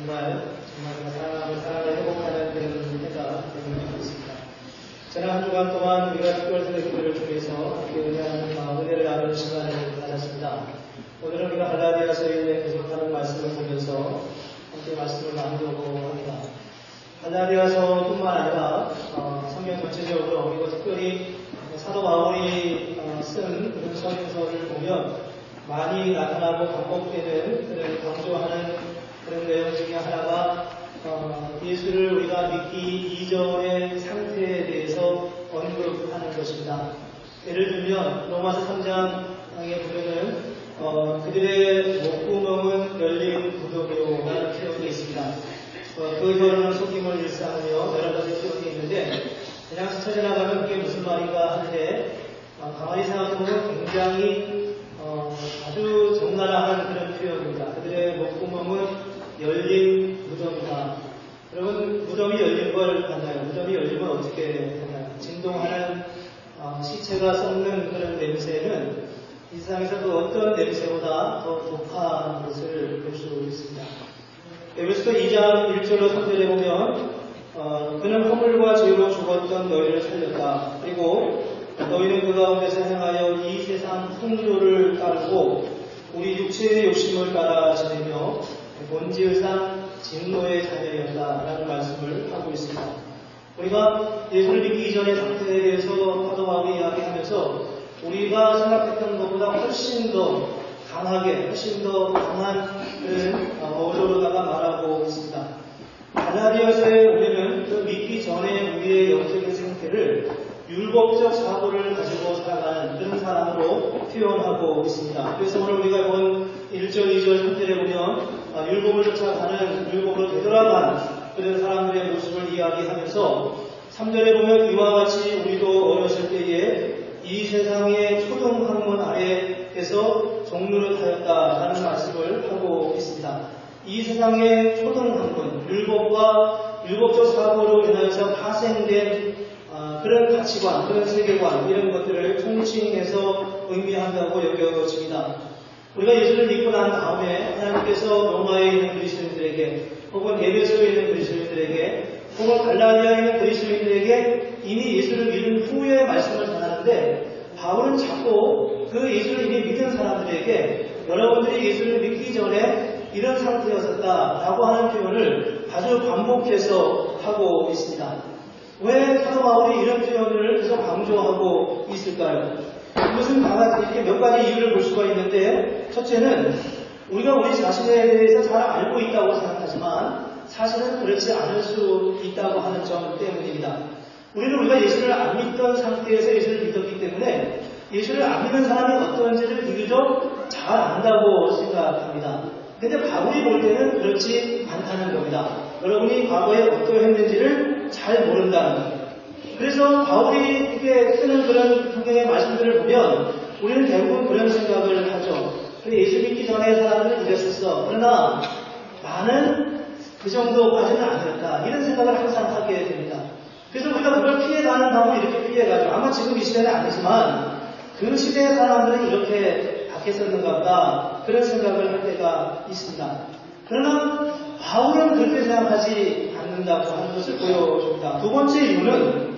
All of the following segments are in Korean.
정말 사랑을 회복하는 그런 해가 되는 것 같습니다. 지난 한 주간 동안 우리가 특별 설교를 통해서 함께 은혜를 나누는 시간을 가졌습니다. 오늘은 우리가 갈라디아서에 계속하는 말씀을 보면서 함께 말씀을 나누려고 합니다. 갈라디아서뿐만 아니라 성경 전체적으로 그리고 특별히 사도 바울이 쓴 그런 서신서를 보면 많이 나타나고 반복되는 그런 강조하는 그런 내용 중에 하나가 예수를 우리가 믿기 이전의 상태에 대해서 언급하는 것입니다. 예를 들면 로마서 3장에 보면은 그들의 목구멍은 열린 구덩이요라는 표현이 있습니다. 그 혀로는 속임을 일삼으며 여러 가지 표현이 있는데 그냥 스쳐 지나가면 그게 무슨 말인가 하는데 가만히 생각해보면 굉장히 아주 적나라한 그런 표현입니다. 그들의 목구멍은 열린 무덤이다. 여러분, 무덤이 열린 걸 봤나요? 무덤이 열리면 어떻게 되나요? 진동하는 시체가 썩는 그런 냄새는 이 세상에서 그 어떤 냄새보다 더 독한 것을 볼 수 있습니다. 에베소서 2장 1절로 3절에 보면 그는 허물과 죄로 죽었던 너희를 살렸다. 그리고 너희는 그 가운데서 행하여 이 세상 풍조를 따르고 우리 육체의 욕심을 따라 지내며 본질상 진노의 자녀였다 라는 말씀을 하고 있습니다. 우리가 예수를 믿기 이전의 상태에 대해서 사도 바울이 이야기하면서 우리가 생각했던 것보다 훨씬 더 강하게, 훨씬 더 강한 그런 어조로다가 말하고 있습니다. 갈라디아서에 보면은 그 믿기 전에 우리의 영적인 상태를 율법적 사고를 가지고 살아가는 그런 사람으로 표현하고 있습니다. 그래서 오늘 우리가 본 1절, 2절, 3절에 보면 율법을 쫓아가는, 율법으로 되돌아가는 그런 사람들의 모습을 이야기하면서 3절에 보면 이와 같이 우리도 어렸을 때에 이 세상의 초등학문 아래에서 종로를 하였다라는 말씀을 하고 있습니다. 이 세상의 초등학문, 율법적 사고로 인하여서 파생된 그런 가치관, 그런 세계관, 이런 것들을 총칭해서 의미한다고 여겨집니다. 우리가 예수를 믿고 난 다음에 하나님께서 로마에 있는 그리스도인들에게 혹은 에베소에 있는 그리스도인들에게 혹은 갈라디아에 있는 그리스도인들에게 이미 예수를 믿은 후에 말씀을 전하는데 바울은 자꾸 그 예수를 이미 믿은 사람들에게 여러분들이 예수를 믿기 전에 이런 상태였었다라고 하는 표현을 아주 반복해서 하고 있습니다. 왜 사도 바울이 이런 표현을 계속 강조하고 있을까요? 이것은 이렇게 몇 가지 이유를 볼 수가 있는데, 첫째는 우리가 우리 자신에 대해서 잘 알고 있다고 생각하지만 사실은 그렇지 않을 수 있다고 하는 점 때문입니다. 우리가 예수를 안 믿던 상태에서 예수를 믿었기 때문에 예수를 안 믿는 사람이 어떤지를 비교적 잘 안다고 생각합니다. 근데 바울이 볼 때는 그렇지 않다는 겁니다. 여러분이 과거에 어떠했는지를 잘 모른다는 거예요. 그래서 바울이 이렇게 쓰는 그런 성경의 말씀들을 보면 우리는 대부분 그런 생각을 하죠. 예수 믿기 전에 사람들은 이랬었어. 그러나 나는 그 정도까지는 아니었다. 이런 생각을 항상 하게 됩니다. 그래서 우리가 그걸 피해가는 방법을 이렇게 피해가죠. 아마 지금 이 시대는 아니지만 그 시대의 사람들은 이렇게 바뀌었었는가 보다. 그런 생각을 할 때가 있습니다. 그러나 바울은 그렇게 생각하지 않는다고 하는 것을 보여줍니다. 두 번째 이유는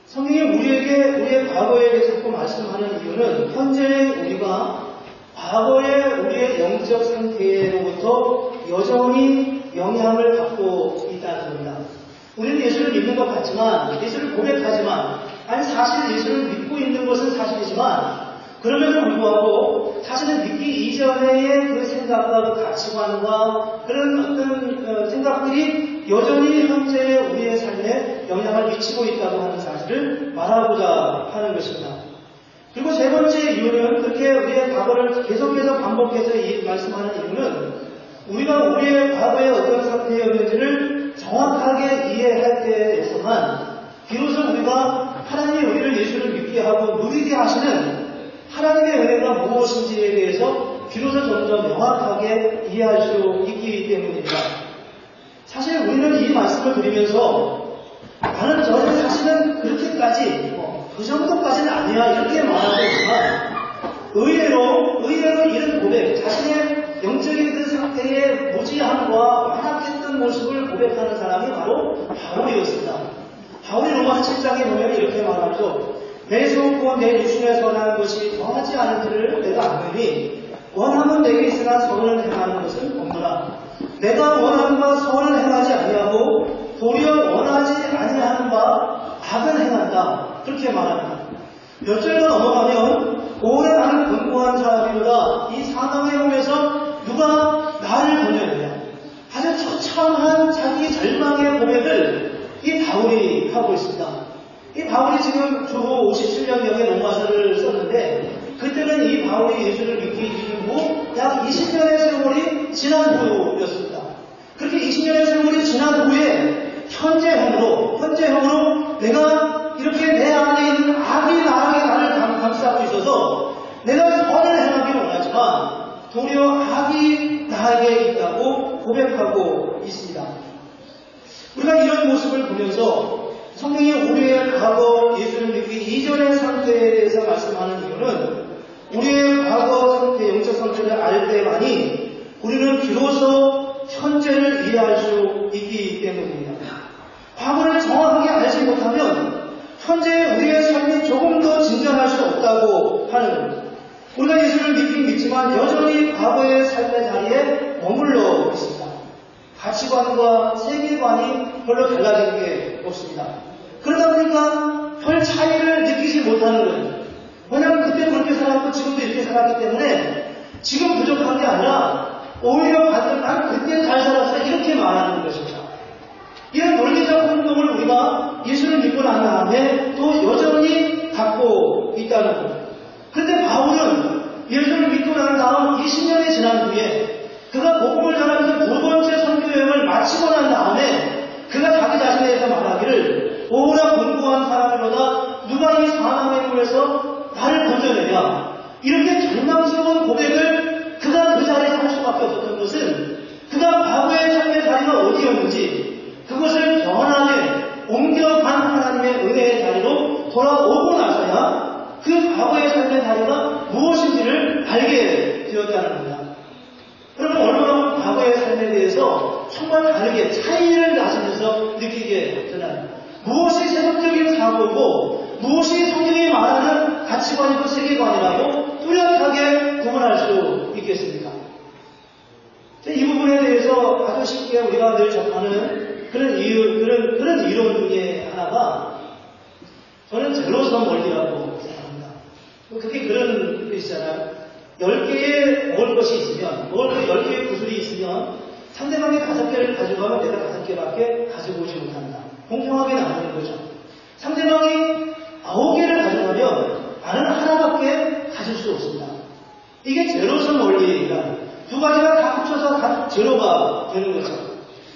성경이 우리의 과거에 대해서 자꾸 말씀하는 이유는 현재의 우리가 과거의 우리의 영적 상태로부터 여전히 영향을 받고 있다는 겁니다. 우리는 예수를 믿는 것 같지만, 예수를 고백하지만, 사실 예수를 믿고 있는 것은 사실이지만, 그럼에도 불구하고 사실은 믿기 이전의 그 생각과 그 가치관과 그런 어떤 생각들이 여전히 현재의 우리의 삶에 영향을 미치고 있다고 하는 사실을 말하고자 하는 것입니다. 그리고 세 번째 이유는 그렇게 우리의 과거를 계속해서 반복해서 말씀하는 이유는 우리가 우리의 과거의 어떤 상태였는지를 정확하게 이해할 때에서만 비로소 우리가 하나님이 우리를 예수를 믿게 하고 누리게 하시는 하나님의 은혜가 무엇인지에 대해서 비로소 점점 명확하게 이해할 수 있기 때문입니다. 사실 우리는 이 말씀을 드리면서 저는 사실은 그렇게까지 그 정도까지는 아니야 이렇게 말하고 있지만 의외로 이런 고백, 자신의 영적인 그 상태의 무지함과 쓰는 모습을 고백하는 사람이 바로 바울이었습니다. 바울이 로마서 7장에 보면 이렇게 말하죠. 내 속고 내 육신에 선한 것이 더하지 않은 줄을 내가 아노니 원함은 내게 있으나 선을 행하는 것은 없노라. 내가 원함과 선을 행하지 아니하고 도리어 원하지 아니하는 바 악을 행한다. 그렇게 말합니다. 몇 절로 넘어가면 오래 나는 견고한 사람이로다. 이 사망의 몸에서 누가 나를 건져내냐. 아주 처참한 자기 절망의 고백을 이 바울이 하고 있습니다. 이 바울이 지금 주후 57년경에 로마서를 썼는데 그때는 이 바울이 예수를 믿기 이후 약 20년의 세월이 지난 후였습니다. 그렇게 20년의 세월이 지난 후에 현재형으로 내가 이렇게 내 안에 있는 악이 나를 감싸고 있어서 내가 선을 행하기를 원하지만 도리어 악이 나에게 있다고 고백하고 있습니다. 우리가 이런 모습을 보면서 성경이 우리의 과거 예수를 믿기 이전의 상태에 대해서 말씀하는 이유는 우리의 과거 상태, 영적 상태를 알 때만이 우리는 비로소 현재를 이해할 수 있기 때문입니다. 과거를 정확하게 알지 못하면 현재 우리의 삶이 조금 더 진전할 수 없다고 하는 겁니다. 우리가 예수를 믿긴 믿지만 여전히 과거의 삶의 자리에 머물러 있습니다. 가치관과 세계관이 별로 달라진 게 없습니다. 그러다 보니까 별 차이를 느끼지 못하는 거예요. 왜냐하면 그때 그렇게 살았고 지금도 이렇게 살았기 때문에 지금 부족한 게 아니라 오히려 반대로 난 그때 잘 살았어 이렇게 말하는 것입니다. 이런 논리적 행동을 우리가 예수를 믿고 난 다음에 또 여전히 갖고 있다는 거예요. 그런데 바울은 예수를 믿고 난 다음 20년이 지난 후에 그가 복음을 전하면서 두 번째 선교여행을 마치고 난 다음에 그가 자기 자신에 대해서 말하기를 오라 공고한 사람이로다 누가 이 사망의 물에서 나를 건져내냐 이렇게 절망스러운 고백을 그가 그 자리에서 할 수밖에 없었던 것은 그가 과거의 삶의 자리가 어디였는지 그것을 변하게 옮겨간 하나님의 은혜의 자리로 돌아오고 나서야 그 과거의 삶의 자리가 무엇인지를 알게 되었다는 겁니다. 여러분 얼마나 과거의 삶에 대해서 정말 다르게 차이를 나시면서 느끼게 되나요? 무엇이 세속적인 사고고 무엇이 성경이 말하는 가치관이고 세계관이라고 뚜렷하게 구분할 수 있겠습니까? 이 부분에 대해서 아주 쉽게 우리가 늘 접하는 그런 이론 중에 하나가 저는 제로섬 원리라고 생각합니다. 그게 그런 뜻이잖아요. 10개의 먹을 것이 있으면, 먹을 것 10개의 구슬이 있으면 상대방이 5개를 가져가면 내가 5개밖에 가지고 오지 못한다. 공평하게 나누는 거죠. 상대방이 9개를 가져가면 나는 하나밖에 가질 수 없습니다. 이게 제로섬 원리입니다. 두 가지가 다 합쳐서 다 제로가 되는 거죠.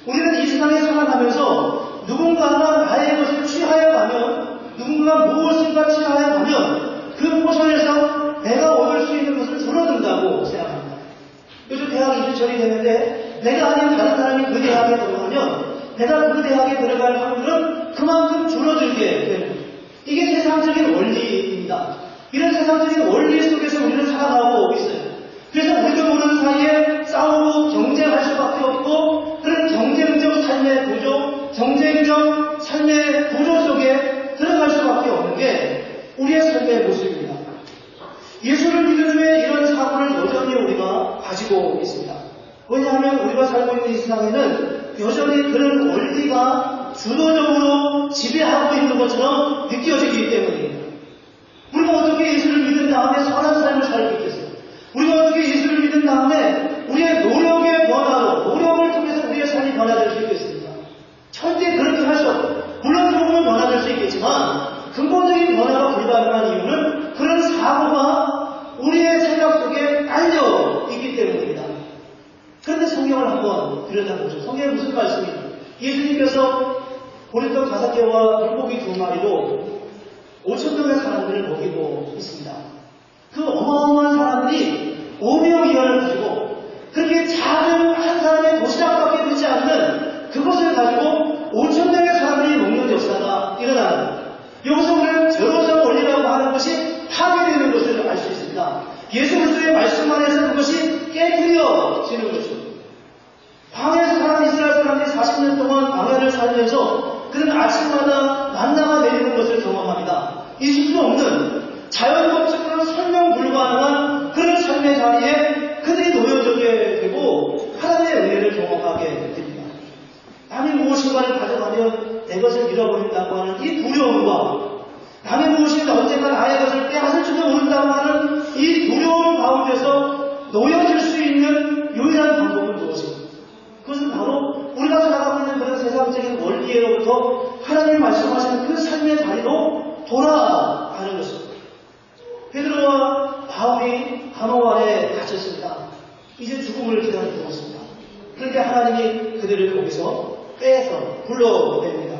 우리는 이 세상에 살아가면서 누군가가 나의 것을 취하여 가면 누군가 무엇인가 취하여 가면 그 포션에서 내가 얻을 수 있는 것을 줄어든다고 생각합니다. 요즘 대학 입시철이 되는데 내가 아닌 다른 사람이 그 대학에 들어가면 내가 그 대학에 들어갈 확률은 그만큼 줄어들게 되는 거죠. 이게 세상적인 원리입니다. 이런 세상적인 원리 속에서 우리는 살아가고 있어요. 그래서 우리도 모르는 사이에 싸우고 경쟁할 수밖에 없고 그런 경쟁적 삶의 구조, 경쟁적 삶의 구조 속에 들어갈 수밖에 없는 게 우리의 삶의 모습입니다. 예수를 믿은 후에 이런 사고를 여전히 우리가 가지고 있습니다. 왜냐하면 우리가 살고 있는 이 세상에는 여전히 그런 원리가 주도적으로 지배하고 있는 것처럼 느껴지기 때문입니다. 우리가 어떻게 예수를 믿은 다음에 선한 삶을 살 수 있겠어요? 우리가 어떻게 예수를 믿은 다음에 우리의 노력의 변화로, 노력을 통해서 우리의 삶이 변화될 수 있겠습니까? 절대 그렇게 할 수 없고, 물론 조금은 변화될 수 있겠지만, 근본적인 변화가 불가능한 이유는 그런 사고가 우리의 생각 속에 깔려 있기 때문입니다. 그런데 성경을 한번 들여다보죠. 성경에 무슨 말씀입니까? 예수님께서 보리떡 5개와 물고기 2마리로 5,000명의 사람들을 먹이고 있습니다. 그 어마어마한 사람들이 5명이어를 가지고 그렇게 작은 한 사람의 도시락밖에 되지 않는 그것을 가지고 5,000명의 사람들이 먹는 역사가 일어나는 겁니다. 여기서 우리는 제로섬 원리라고 하는 것이 파괴되는 것을 알 수 있습니다. 예수 그리스도의 말씀 안에서 그것이 깨뜨려지는 것입니다. 광야에서 살아온 이스라엘 사람들이 40년 동안 광야를 살면서 그는 아침마다 만나가 내리는 것을 경험합니다. 있을 수 없는 자연법칙으로 설명 불가능한 그런 삶의 자리에 그들이 놓여지게 되고 하나님의 은혜를 경험하게 됩니다. 남이 무엇인가를 가져가면 내 것을 잃어버린다고 하는 이 두려움과 남이 무엇인가 언젠가 나의 것을 빼앗을지도 모른다고 하는 이 두려움 가운데서 놓여질 수 있는 유일한 방법은 무엇인가? 그것은 바로 우리가 살아가고 있는 그런 세상적인 원리로부터 하나님이 말씀하시는 그 삶의 자리로 돌아가는 것입니다. 베드로와 바울이 감옥 안에 갇혔습니다. 이제 죽음을 기다리고 있습니다. 그런데 하나님이 그들을 거기서 빼서 불러냅니다.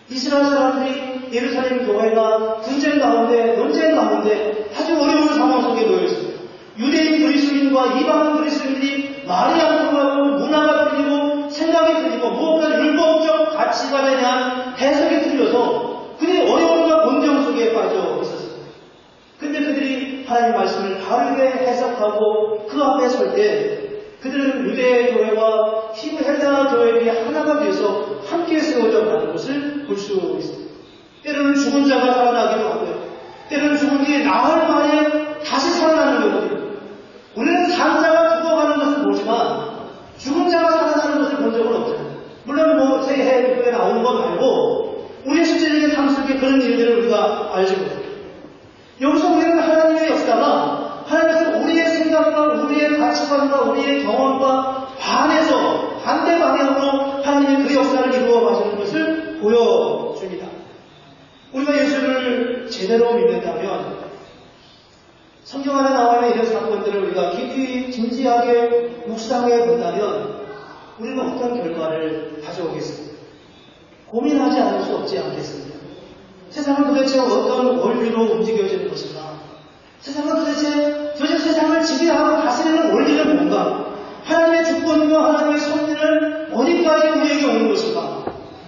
이스라엘 사람들이 예루살렘 교회가 분쟁 가운데, 논쟁 가운데 아주 어려운 상황 속에 놓여 있습니다. 유대인 그리스도인과 이방인 그리스도인들이 말이 안 통하고 문화가 틀리고 생각이 틀리고 무엇보다 율법적 가치관에 대한 해석이 틀려서 그들이 어려움과 곤경 속에 빠져 있었습니다. 근데 그들이 하나님의 말씀을 바르게 해석하고 그 앞에 설 때 그들은 유대 교회와 헬라 교회들이 하나가 되어서 함께 세워져 가는 것을 볼 수 있습니다. 때로는 죽은 자가 살아나기도 하고요. 때로는 죽은 뒤에 나흘 만에 다시 살아나는 경우도 우리는 산자가 죽어가는 것을 보지만 죽은 자가 살아나는 것을 본 적은 없잖아요. 물론 새해 교회에 나오는 것 말고 우리의 실제적인 삶 속에 그런 일들을 우리가 알지 못해요. 여기서 우리는 하나님의 역사가 하나님께서 우리의 생각과 우리의 가치관과 우리의 경험과 반해서 반대 방향으로 하나님의 그 역사를 이루어 가시는 것을 보여줍니다. 우리가 예수를 제대로 믿는다면 성경 안에 나와 있는 이런 사건들을 우리가 깊이 진지하게 묵상해 본다면 우리는 어떤 결과를 가져오겠습니까? 고민하지 않을 수 없지 않겠습니까? 세상은 도대체 어떤 원리로 움직여지는 것인가? 세상은 도대체 세상을 지배하고 다스리는 원리는 뭔가? 하나님의 주권과 하나님의 섭리는 어디까지 우리에게 오는 것인가?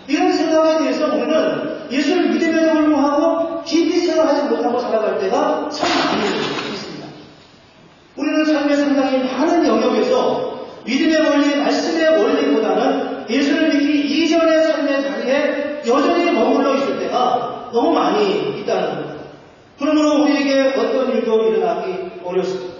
이런 생각에 대해서 우리는 예수를 믿음에도 불구하고 깊이 생각하지 못하고 살아갈 때가 참 많이 있습니다. 우리는 삶의 상당히 많은 영역에서 믿음의 원리, 말씀의 원리보다는 예수를 믿기 이전의 삶의 자리에 여전히 머물러 있을 때가 너무 많이 있다는 겁니다. 그러므로 우리에게 어떤 일도 일어나기 어렵습니다.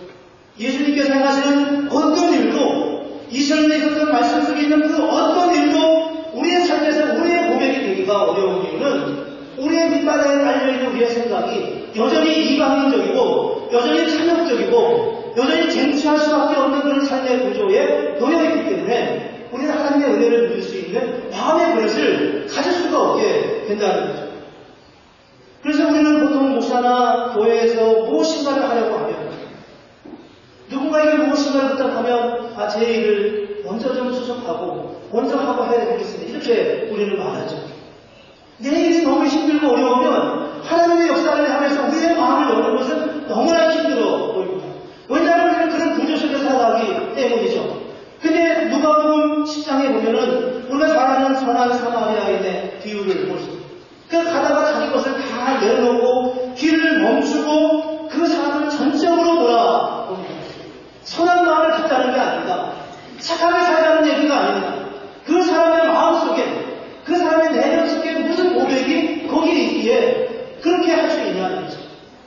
예수님께서 행하시는 어떤 일도 이전에 있었던 말씀 속에 있는 그 어떤 일도 우리의 삶에서 우리의 고백이 되기가 어려운 이유는 우리의 밑바닥에 깔려있는 우리의 생각이 여전히 이방인적이고 여전히 찬욕적이고 여전히 쟁취할 수밖에 없는 그런 삶의 구조에 놓여있기 때문에 우리는 하나님의 은혜를 누릴 수 있는 마음의 그릇을 가질 수가 없게 된다는 거죠. 그래서 우리는 보통 목사나 교회에서 무엇인가를 하려고 하면 누군가에게 무엇인가를 부탁하면 제 일을 먼저 좀 수습하고 먼저 하고 해야 되겠습니다. 이렇게 우리는 말하죠. 내 일이 너무 힘들고 어려우면 하나님의 역사를 향해서 우리의 마음을 여는 것은 너무나 힘들어 보입니다. 왜냐하면 우리는 그런 구조 속에 살아가기 때문이죠. 근데 누가복음 10장에 보면은 우리가 잘 아는 선한 사마리아인의 비유를 볼 수 있습니다. 그 가다가 자기 것을 다 내려놓고 길을 멈추고 그 사람을 전적으로 돌아봅니다. 선한 마음을 갖다는 게 아닙니다. 착하게 살자는 얘기가 아닙니다. 그 사람의 마음속에, 그 사람의 내면 속에 무슨 고백이 거기에 있기에 그렇게 할 수 있냐는 거죠.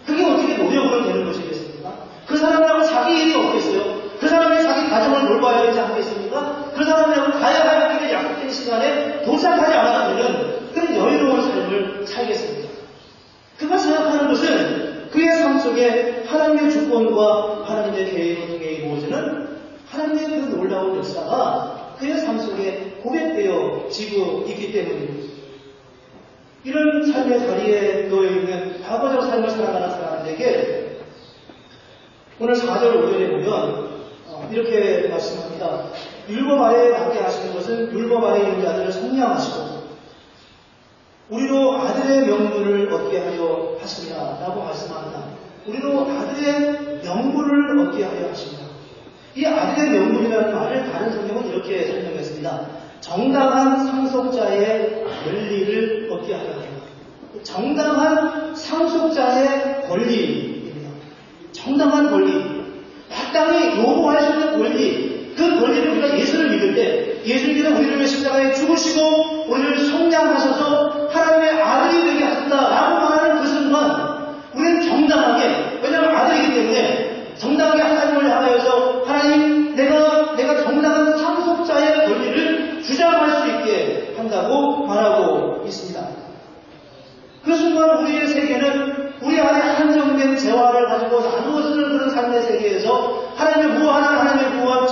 그게 어떻게 노력으로 되는 것이겠습니까? 그 사람하고 자기 일이 없겠어요? 그 사람이 자기 가정을 돌봐야 되지 않겠습니까? 그 사람하고 가야 할 길에 약속된 시간에 도착하지 않아도 그런 여유로운 삶을 살겠습니다. 그가 생각하는 것은 그의 삶 속에 하나님의 주권과 하나님의 계획을 통해 이루어지는 하나님의 그 놀라운 역사가 그의 삶 속에 고백되어지고 있기 때문입니다. 이런 삶의 자리에 놓여있는 과거적 삶을 살아가는 사람들에게 오늘 4절 5절에 보면 이렇게 말씀합니다. 율법 아래에 남게 하시는 것은 율법 아래에 있는 자들을 성량하시고 우리로 아들의 명분을 얻게 하려 하시니라 라고 말씀합니다. 우리로 아들의 명분을 얻게 하려 하십니다. 이 아들의 명분이라는 말을 다른 성경은 이렇게 설명했습니다. 정당한 상속자의 권리를 얻게 하려 합니다. 정당한 상속자의 권리입니다. 정당한 권리, 마땅히 요구할 수 있는 권리, 그 그 권리를 우리가 예수를 믿을 때 예수님께서 우리를 위해 십자가에 죽으시고 우리를 성량하셔서 하나님의 아들이 되게 하셨다라고 말하는 그 순간 우리는 정당하게, 왜냐하면 아들이기 때문에 정당하게 하나님을 향하여서 하나님 내가 정당한 상속자의 권리를 주장할 수 있게 한다고 말하고 있습니다. 그 순간 우리의 세계는 우리 안에 한정된 재화를 가지고 나누어 쓰는 그런 삶의 세계에서 하나님의 무한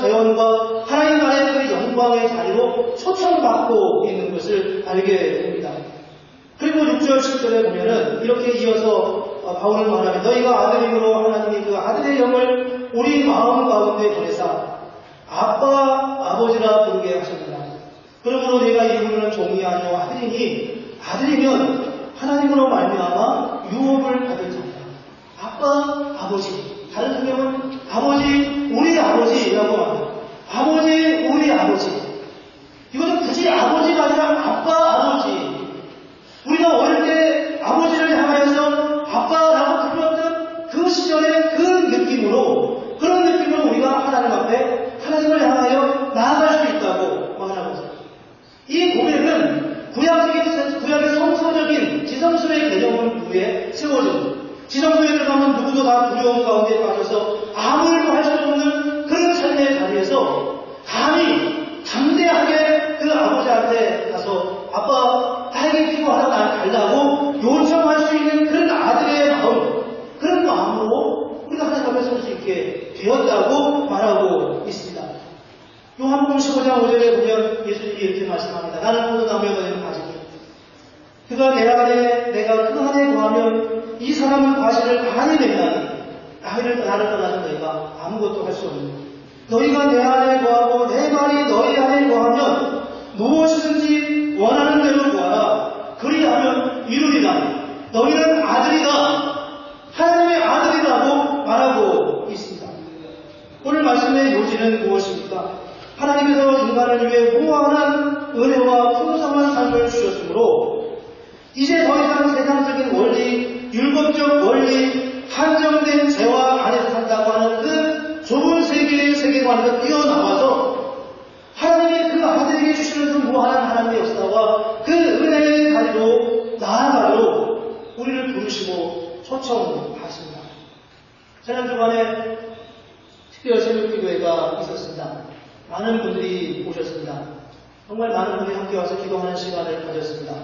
재원과 하나님 나라의 그 영광의 자리로 초청받고 있는 것을 알게 됩니다. 그리고 6절 10절에 보면은 이렇게 이어서 바울은 말하면 너희가 아들임으로 하나님이 그 아들의 영을 우리 마음 가운데 보내사 아빠 아버지라 부르게 하셨느라. 그러므로 내가 이름으로는 종이 아니오 아들이니 아들이면 하나님으로 말미암아 유업을 받을 자다. 아빠, 아버지. 다른 성경은 아버지, 우리 아버지라고 말합니다. 아버지, 우리 아버지. 이것은 굳이 아버지가 아니라 아빠, 아버지. 우리가 어릴 때 아버지를 향하여서 아빠라고 불렀던 그 시절의 그 느낌으로, 그런 느낌으로 우리가 하나님 앞에 하나님을 향하여 나아갈 수 있다고 말하고 있습니다. 이 고백은 구약의 성서적인 지성소의 개념을 위해 세워진, 지성소에 들어가면 누구도 다 두려움 가운데 빠져서 아무 일도 할 수 없는 그런 삶의 자리에서 감히 담대하게 그 아버지한테 가서 아빠 나에게 필요하다 날 달라고 요청할 수 있는 그런 아들의 마음, 그런 마음으로 우리가 하나님 앞에 설 수 있게 되었다고 말하고 있습니다. 요한복음 15장 5절에 보면 예수님이 이렇게 말씀합니다. 나는 포도나무에 너희는 가지니 그가 내 안에 내가 그 안에 거하면 이 사람은 과실을 많이 맺나니 나를 떠나서 너희가 아무것도 할 수 없는 너희가 내 안에 거하고 내 말이 너희 안에 거하면 무엇이든지 원하는 대로 구하라. 그리하면 이루리라. 너희는 아들이다. 하나님의 아들이라고 말하고 있습니다. 오늘 말씀의 요지는 무엇입니까? 하나님께서 인간을 위해 무한한 은혜와 풍성한 삶을 주셨으므로 이제 더 이상 세상적인 원리, 율법적 원리, 한정된 재화 안에서 산다고 하는 그 좁은 세계의 세계관에서 뛰어나와서 하나님이 그 아들에게 주시는 그 무한한 하나님의 역사와 그 은혜의 자리로 나아가도록 우리를 부르시고 초청하십니다. 지난 주간에 특별 새벽기도회가 있었습니다. 많은 분들이 오셨습니다. 정말 많은 분들이 함께 와서 기도하는 시간을 가졌습니다.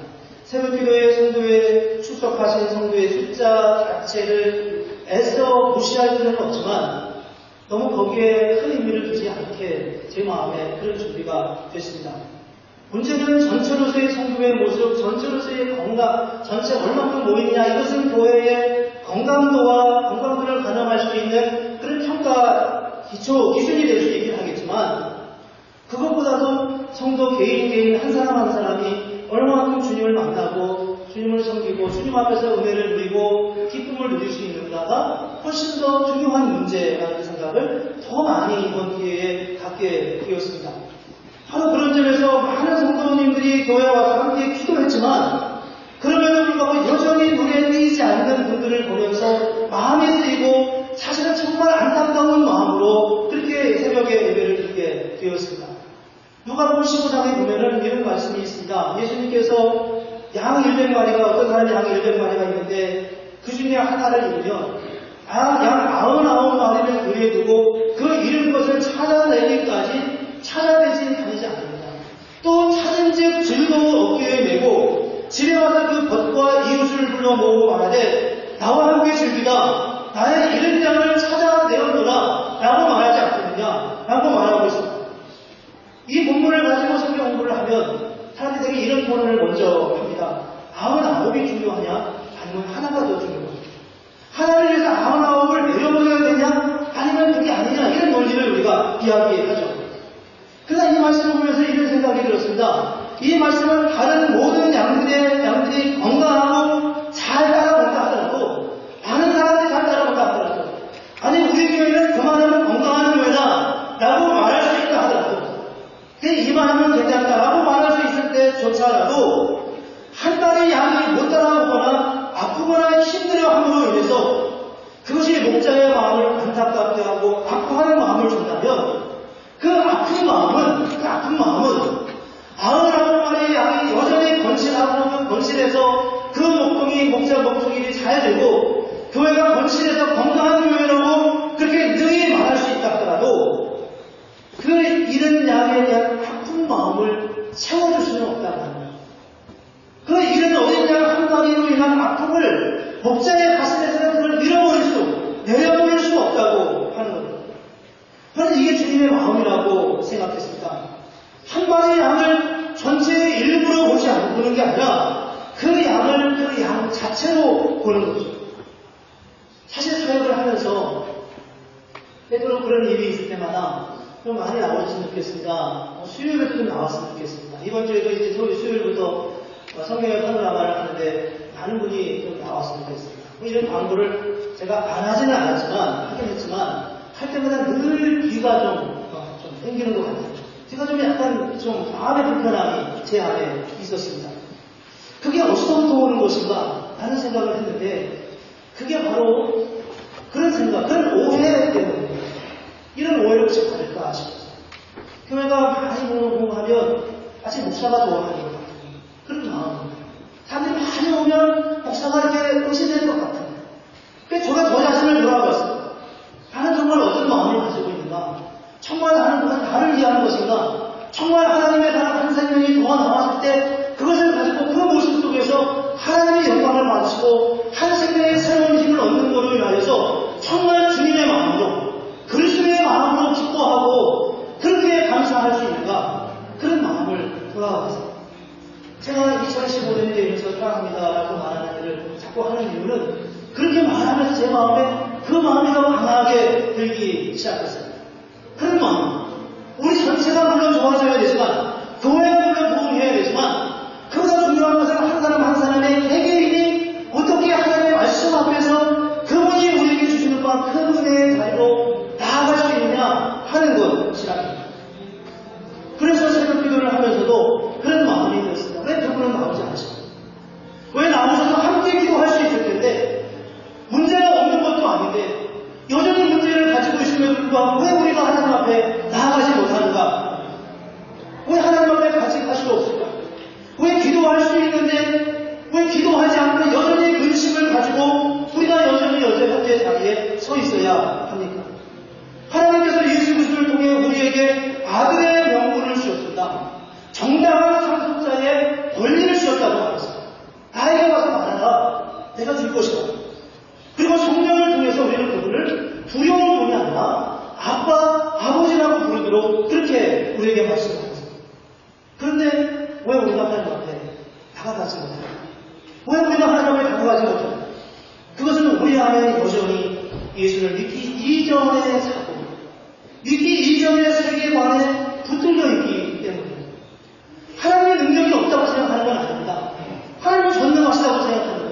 새벽기도회 성도에 출석하신 성도의 숫자 자체를 애써 무시할 필요는 없지만 너무 거기에 큰 의미를 두지 않게 제 마음에 그런 준비가 됐습니다. 문제는 전체로서의 성도의 모습, 전체로서의 건강, 전체 얼마큼 모이느냐, 이것은 교회의 건강도를 가늠할 수 있는 그런 평가 기준이 될 수 있긴 하겠지만 그것보다도 성도 개인 한 사람 한 사람이 얼마만큼 주님을 만나고 주님을 섬기고 주님 앞에서 은혜를 누리고 기쁨을 누릴 수 있는가가 훨씬 더 중요한 문제라는 생각을 더 많이 이번 기회에 갖게 되었습니다. 바로 그런 점에서 많은 성도님들이 교회에 와서 함께 기도했지만 그럼에도 불구하고 여전히 눈에 띄지 않는 분들을 보면서 마음이 쓰이고 사실은 정말 안타까운 마음으로 그렇게 새벽에 예배를 드리게 되었습니다. 누가복음 15장에 보면은 이런 말씀이 있습니다. 예수님께서 양 100마리가 어떤 사람이 양 100마리가 있는데 그 중에 하나를 잃으면 양 99마리를 그에 두고 그 잃은 것을 찾아내기까지 찾아내지 다니지 않습니다. 또 찾은즉 즐거운 어깨에 메고 집에 와서 그 벗과 이웃을 불러 모으고 말하되 나와 함께 즐기다 나의 잃은 양을 찾아내었노라 라고 말하지 않거든요. 라고 말하고 있습니다. 이 본문을 가지고 성경 공부를 하면 사람들이 되게 이런 토론을 먼저 합니다. 99이 중요하냐? 아니면 하나가 더 중요하냐? 하나를 위해서 99을 내려버려야 되냐? 아니면 그게 아니냐? 이런 논리를 우리가 이야기하죠. 그러나 이 말씀을 보면서 이런 생각이 들었습니다. 이 말씀은 다른 모든 양들이 건강하고 잘 따라온다 하더라도 많은 사람들이 잘 따라온다 하더라도 아니 우리 교회는 그만하면 건강한 교회다 라고 말할 수 있다 하더라도 이만하면 괜찮다라고 말할 수 있을 때조차라도 한 마리 양이 못 따라오거나 아프거나 힘들어함으로 인해서 그것이 목자의 마음을 안타깝게 하고 아파하는 마음을 준다면 그 아픈 마음은 아흔아홉 마리의 양이 여전히 건실하고 그 건실해서 그 목자 목동일이 잘 되고 교회가 건실해서 건강한 교회라고 그렇게 능히 말할 수 있다 하더라도 그 잃은 양에 대한 아픈 마음을 채워줄 수는 없다고 합니다. 그 잃은 어린 양 한 마리로 인한 아픔을 목자의 가슴에서는 그걸 내려버릴 수 없다고 하는 겁니다. 저는 이게 주님의 마음이라고 생각했습니다. 한 마리 양을 전체의 일부로 보는 게 아니라 그 양 자체로 보는 거죠. 사실 사역을 하면서 때때로 그런 일이 있을 때마다 좀 많이 나왔으면 좋겠습니다. 수요일에도 좀 나왔으면 좋겠습니다. 이번 주에도 이제 수요일부터 성경의 파노라마를 하는데 많은 분이 좀 나왔으면 좋겠습니다. 이런 광고를 제가 안 하지는 않았지만 하긴 했지만 할 때마다 늘 귀가 좀 땡기는 것 같아요. 제가 좀 약간 좀 마음의 불편함이 제 안에 있었습니다. 그게 어디서부터 오는 것인가 하는 생각을 했는데 그게 바로 그런 생각, 그런 오해 때문에 이런 오해를 혹시 받을까 싶어서 교회가 많이 모험하면 아직 목사가 좋아하는 것 같은 그런 마음입니다. 사람들이 많이 오면 목사가 이렇게 의심될 것 같은 그래서 제가 저 자신을 돌아봤어요. 나는 정말 어떤 마음을 가지고 있는가? 정말 나는 그건 나를 위한 것인가? 정말 하나님의 한 생명이 더 나왔을 때 그것을 가지고 그 모습 속에서 하나님의 영광을 마치고 한 생명의 새로운 힘을 얻는 것으로 인하여서 정말 주님의 마음으로 그리스도의 마음으로 기뻐하고 그렇게 감사할 수 있는가? 그런 마음을 돌아봤어요. 제가 2015년에 대해서 사랑합니다라고 말하는 일을 자꾸 하는 이유는 그렇게 말하면서 제 마음에 그 마음이 더 강하게 들기 시작했어요. 그런 마음. 우리 전체가 물론 좋아져야 되지만, 교회가 물론 부흥해야 되지만, 그보다 중요한 것은 한 사람 한 사람의 개개인이 어떻게 하나님의 말씀 앞에서 그분이 우리에게 주시는 바 큰 은혜의 자리로 나아갈 수 있느냐 하는 것이랍니다. 그래서 새벽 기도를 하면서도 그런 마음이 들었습니다. 왜 그분은 나오지 않으실까? 왜 나오셔서 함께 기도할 수 있을 텐데, 문제가 없는 것도 아닌데 여전히 문제를 가지고 있음에도 불구하고 왜 우리가 하나님 앞에 나아가지 못하는가? 왜 하나님 앞에 같이 갈 수 없을까? 왜 기도할 수 있는데 왜 기도하지 않고 여전히 근심을 가지고 우리가 여전히 현재 자리에 서 있어야 합니까? 하나님께서 예수 그리스도를 통해 우리에게 아들의 명분을 주셨습니다. 정당한 상속자의 권리를 주셨다고 말했습니다. 나에게 와서 말하라. 내가 줄 것이다. 그리고 성령을 통해서 우리는 그분을 두려운 분이 아니라 아빠, 아버지라고 부르도록 그렇게 우리에게 말씀하셨습니다. 그런데 왜 우리가 하나님 앞에 다가가지 못할까? 왜 우리가 하나님 앞에 다가가지 못할까? 그것은 우리 안에 여전히 예수를 믿기 이전의 사고, 믿기 이전의 세계관에 붙들려 있기 때문입니다. 하나님의 능력이 없다고 생각하는 건 아닙니다. 하나님은 전능하시다고 생각합니다.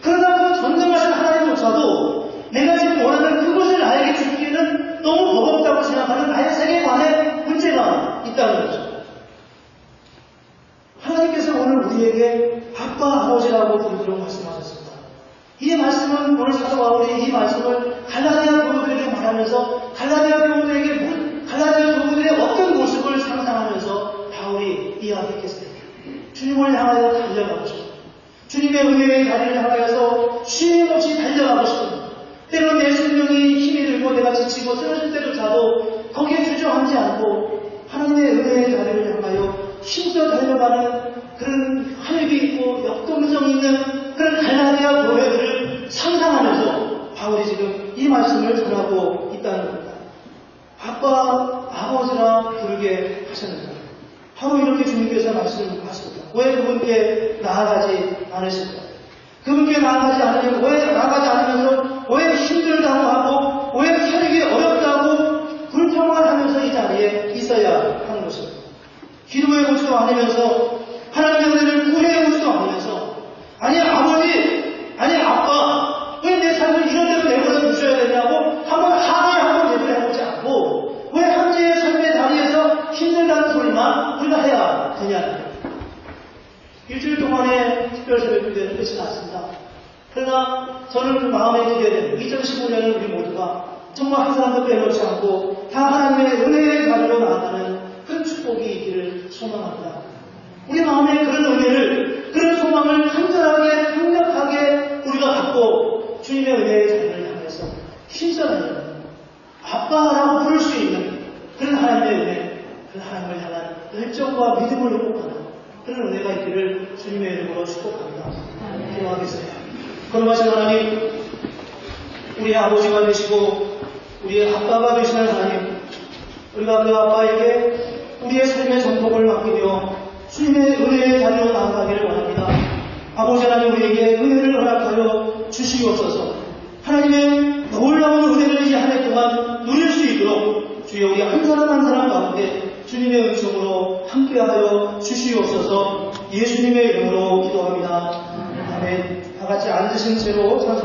그러나 그 전능하신 하나님조차도 내가 지금 원하는 그것을 나에게 주기에는 너무 버겁다고 생각하는 나의 세계관에 문제가 있다는 거죠. 하나님께서 오늘 우리에게 아빠, 아버지라고 부르도록 말씀하셨습니다. 이 말씀은 오늘 사도 바울이 이 말씀을 갈라디아 교우들에게 말하면서 갈라디아 교우들의 어떤 모습을 상상하면서 바울이 이야기했어요. 주님을 향하여 달려가고 싶다. 주님의 은혜의 다리를 향하여서 쉼없이 달려가고 싶습니다. 때로는 내 생명이 힘이 들고 내가 지치고 쓰러질 때조차도 거기에 주저앉지 않고 하나님의 은혜의 다리를 향하여 힘써 달려가는 그런 활기 있고 역동성 있는 그런 갈라디아 교회들을 상상하면서 바울이 지금 이 말씀을 전하고 있다는 겁니다. 아빠, 아버지라 부르게 하셨는가? 바로 이렇게 주님께서 말씀하십니다. 왜 그분께 나아가지 않으실까? 그분께 나아가지 않으면 왜 나아가지 않으면서 왜 힘들다고 하고 왜 살기 어렵다고 불평을 하면서 이 자리에 있어야 하는 것입니다. 기도해보지도 않으면서 하나님의 은혜를 구해보지도 않으면서 아니 아버지, 아니 아빠, 왜 내 삶을 이런 데로 내버려 두셔야 되냐고 한번 하루에 한번 예배를 해보지 않고 왜 현재의 삶의 자리에서 힘들다는 소리만 우리가 해야 되냐. 일주일 동안의 특별 새벽 기도는 끝이 났습니다. 그러나 저는 그 마음에 기대되는 2015년은 우리 모두가 정말 한 사람도 빼놓지 않고 다 하나님의 은혜의 자리로 나아가는 큰 축복이 있기를 소망합니다. 우리 마음에 그런 은혜를, 그런 소망을 간절하게 강력하게 우리가 갖고 주님의 은혜의 자리를 향해서 힘써내는 아빠라고 부를 수 있는 그런 하나님의 은혜, 그 하나님을 향한 열정과 믿음을 회복하는 그런 은혜가 있기를 주님의 이름으로 축복합니다. 기도하겠습니다. 거룩하신 하나님, 우리의 아버지가 되시고 우리의 아빠가 되시는 하나님, 우리가 그 아빠에게 우리의 삶의 전복을 맡기며 주님의 은혜의 자리로 나아가기를 원합니다. 아버지 하나님, 우리에게 은혜를 허락하여 주시옵소서. 하나님의 놀라운 은혜를 이 한 해 동안 누릴 수 있도록 주여 우리 한 사람 한 사람 가운데 주님의 은총으로 함께하여 주시옵소서. 예수님의 이름으로 기도합니다. 아멘. 다 같이 앉으신 채로 찬송